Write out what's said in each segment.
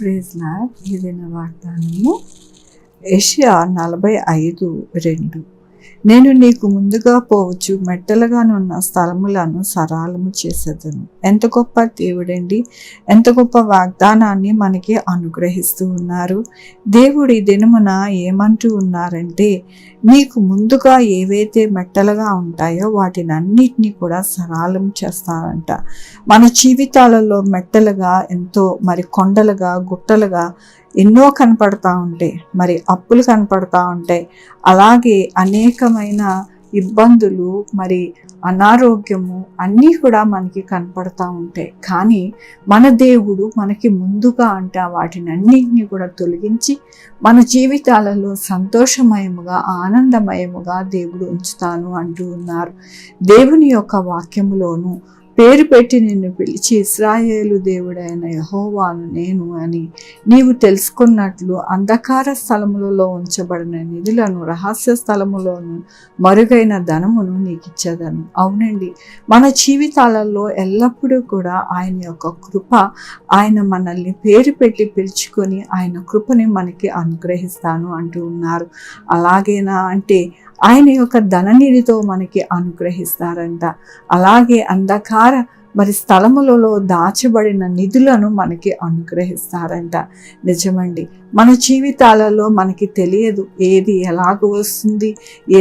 Praise lord. ఈ దిన వాగ్దానము యెషయా 45:2. నేను నీకు ముందుగా పోవచ్చు మెట్టలుగానున్న స్థలములను సరళము చేసేదను. ఎంత గొప్ప దేవుడండి! ఎంత గొప్ప వాగ్దానాన్ని మనకి అనుగ్రహిస్తూ ఉన్నారు. దేవుడి దినమున ఏమంటూ ఉన్నారంటే, నీకు ముందుగా ఏవైతే మెట్టలుగా ఉంటాయో వాటిని అన్నిటినీ కూడా సరళం చేస్తానంట. మన జీవితాలలో మెట్టలుగా ఎంతో కొండలుగా గుట్టలుగా ఎన్నో కనపడతా ఉంటాయి, అప్పులు కనపడతా ఉంటాయి, అలాగే అనేకమైన ఇబ్బందులు, అనారోగ్యము అన్నీ కూడా మనకి కనపడతా ఉంటాయి. కానీ మన దేవుడు మనకి ముందుగా వాటిని అన్నింటినీ కూడా తొలగించి మన జీవితాలలో సంతోషమయముగా ఆనందమయముగా దేవుడు ఉంచుతాను అంటూ ఉన్నారు. దేవుని యొక్క వాక్యములోను పేరు పెట్టి నిన్ను పిలిచి ఇశ్రాయేలు దేవుడైన యెహోవాను నేను అని నీవు తెలుసుకున్నట్లు అంధకార స్థలములలో ఉంచబడిన నిధులను రహస్య స్థలములోను మరుగైన ధనమును నీకు ఇచ్చేదను. అవునండి, మన జీవితాలలో ఎల్లప్పుడూ కూడా ఆయన యొక్క కృప, ఆయన మనల్ని పేరు పెట్టి పిలుచుకొని ఆయన కృపని మనకి అనుగ్రహిస్తాను అంటూ ఉన్నారు. అలాగేనా అంటే ఆయన యొక్క ధననిధితో మనకి అనుగ్రహిస్తారంట. అలాగే అంధకార స్థలములలో దాచబడిన నిధులను మనకి అనుగ్రహిస్తారంట. నిజమండి, మన జీవితాలలో మనకి తెలియదు ఏది ఎలాగ వస్తుంది,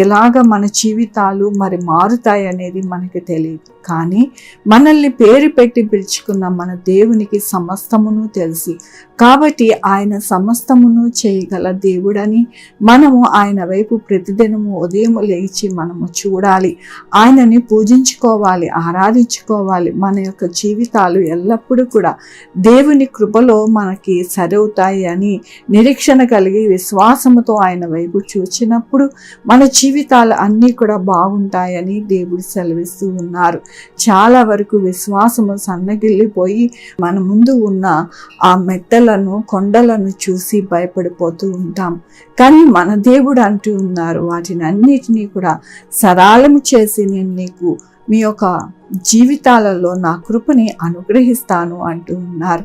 ఎలాగ మన జీవితాలు మారుతాయి అనేది మనకి తెలియదు. కానీ మనల్ని పేరు పెట్టి పిలుచుకున్న మన దేవునికి సమస్తమును తెలుసు. కాబట్టి ఆయన సమస్తమును చేయగల దేవుడని మనము ఆయన వైపు ప్రతిదినము ఉదయం లేచి మనము చూడాలి, ఆయనని పూజించుకోవాలి, ఆరాధించుకోవాలి. మన యొక్క జీవితాలు ఎల్లప్పుడూ కూడా దేవుని కృపలో మనకి సరవుతాయి అని నిరీక్షణ కలిగి విశ్వాసముతో ఆయన వైపు చూచినప్పుడు మన జీవితాలు అన్నీ కూడా బాగుంటాయని దేవుడు సెలవిస్తూ ఉన్నారు. చాలా వరకు విశ్వాసము సన్నగిల్లిపోయి మన ముందు ఉన్న ఆ మెట్టలను కొండలను చూసి భయపడిపోతూ ఉంటాం. కానీ మన దేవుడు అంటూ ఉన్నారు, వాటిని అన్నిటినీ కూడా సరళము చేసి నేను నీకు మీ యొక్క జీవితాలలో నా కృపని అనుగ్రహిస్తాను అంటూ ఉన్నారు.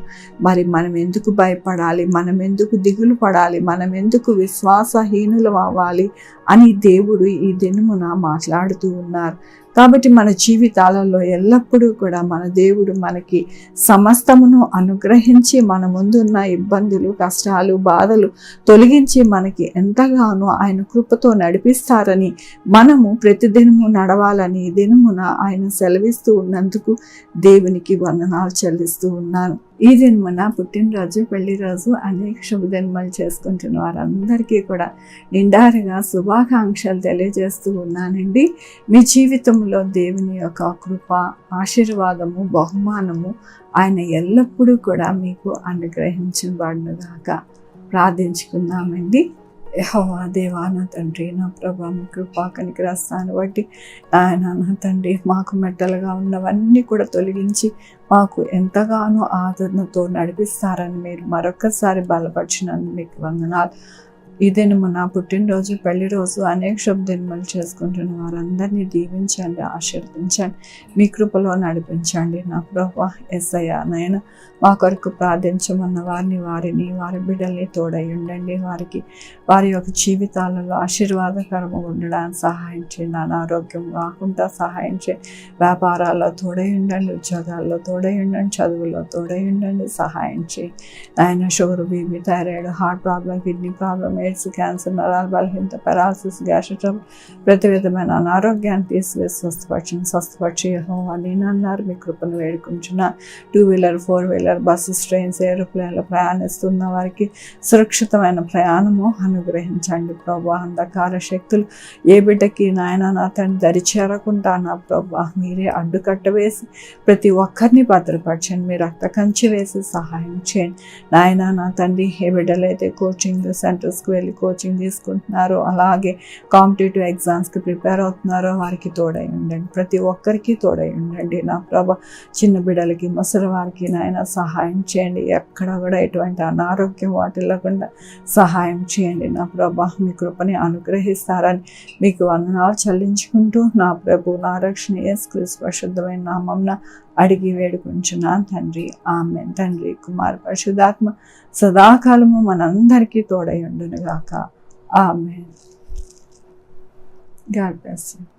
మనం ఎందుకు భయపడాలి, మనం ఎందుకు దిగులు పడాలి, మనం ఎందుకు విశ్వాసహీనులం అవ్వాలి అని దేవుడు ఈ దినమున మాట్లాడుతూ ఉన్నారు. కాబట్టి మన జీవితాలలో ఎల్లప్పుడూ కూడా మన దేవుడు మనకి సమస్తమును అనుగ్రహించి మన ముందున్న ఇబ్బందులు, కష్టాలు, బాధలు తొలగించి మనకి ఎంతగానో ఆయన కృపతో నడిపిస్తారని మనము ప్రతిదినము నడవాలని ఈ దినమున ఆయన సెలవిస్తూ ఉన్నందుకు దేవునికి వందనాలు చెల్లిస్తూ ఉన్నాను. ఈ దినమున పుట్టినరోజు, పెళ్లి రోజు, అనేక శుభదినములు చేసుకుంటున్న వారందరికీ కూడా నిండారుగా శుభాకాంక్షలు తెలియజేస్తూ ఉన్నానండి. మీ జీవితంలో దేవుని యొక్క కృప, ఆశీర్వాదము, బహుమానము ఆయన ఎల్లప్పుడూ కూడా మీకు అనుగ్రహించబడునుగాక. ప్రార్థించుకుందామండి. యెహోవా దేవా, నా తండ్రి, నా ప్రభా, మీ కృపా కనికరాస్తాను బట్టి ఆయన నా తండ్రి మాకు మెట్టలుగా ఉన్నవన్నీ కూడా తొలగించి మాకు ఎంతగానో ఆదరణతో నడిపిస్తారని మీరు మరొకసారి బలపరిచినందుకు మీకు వందనాలు. ఈ దినము నా పుట్టినరోజు, పెళ్లి రోజు, అనేక శుభదినములు చేసుకుంటున్న వారందరినీ దీవించండి, ఆశీర్వదించండి, మీ కృపలో నడిపించండి. నా ప్రభువా యేసయ్యా, నాయన మా కొరకు ప్రార్థించమన్న వారిని వారి బిడ్డల్ని తోడై ఉండండి. వారి యొక్క జీవితాలలో ఆశీర్వాదకరంగా ఉండడానికి సహాయం చేయండి. అనారోగ్యం రాకుండా సహాయం చేయండి. వ్యాపారాల్లో తోడై ఉండండి, ఉద్యోగాల్లో తోడై ఉండండి, చదువుల్లో తోడై ఉండండి, సహాయం చేయండి. ఆయన sugar, BP, thyroid, heart problem, kidney problem, AIDS, cancer, నరాల బలహీనత, పెరాలసిస్, గ్యాస్ట్రిక్ ట్రబుల్, ప్రతి విధమైన అనారోగ్యాన్ని తీసివేసి స్వస్థపరిచి యెహోవా నేనన్నారు మీ కృపను వేడుకుంటున్నా. 2-వీలర్, 4-వీలర్, బస్సెస్, ట్రైన్స్, ఏరోప్లేన్లో ప్రయాణిస్తున్న వారికి సురక్షితమైన ప్రయాణము అనుగ్రహించండి ప్రభువా. అంధకార శక్తులు ఏ బిడ్డకి నాయన నా తండ్రి దరి చేరకుండా నా ప్రభువా మీరే అడ్డుకట్ట వేసి ప్రతి ఒక్కరిని భద్రపరచండి. మీ రక్త కంచి వేసి సహాయం చేయండి నాయన నా తండ్రి. ఏ బిడ్డలైతే కోచింగ్ సెంటర్స్కి వెళ్ళి కోచింగ్ తీసుకుంటున్నారో, అలాగే కాంపిటేటివ్ ఎగ్జామ్స్కి ప్రిపేర్ అవుతున్నారో వారికి తోడై ఉండండి. ప్రతి ఒక్కరికి తోడై ఉండండి నా ప్రభా. చిన్న బిడ్డలకి, ముసలి వారికి నాయన సహాయం చేయండి. ఎక్కడ కూడా ఎటువంటి అనారోగ్యం వాటిల్లకుండా సహాయం చేయండి నా ప్రభా. మీ కృపని అనుగ్రహిస్తారని మీకు వందనాలు చెల్లించుకుంటూ నా ప్రభు, నా రక్షణ యేసుక్రీస్తు పరిశుద్ధమైన నామమున అడిగి వేడుకుంటున్నాను తండ్రి. ఆమేన్. తండ్రి, కుమార్, పరిశుద్ధాత్మ సదాకాలము మనందరికీ తోడై ఉండును గాక. ఆమేన్. God bless you.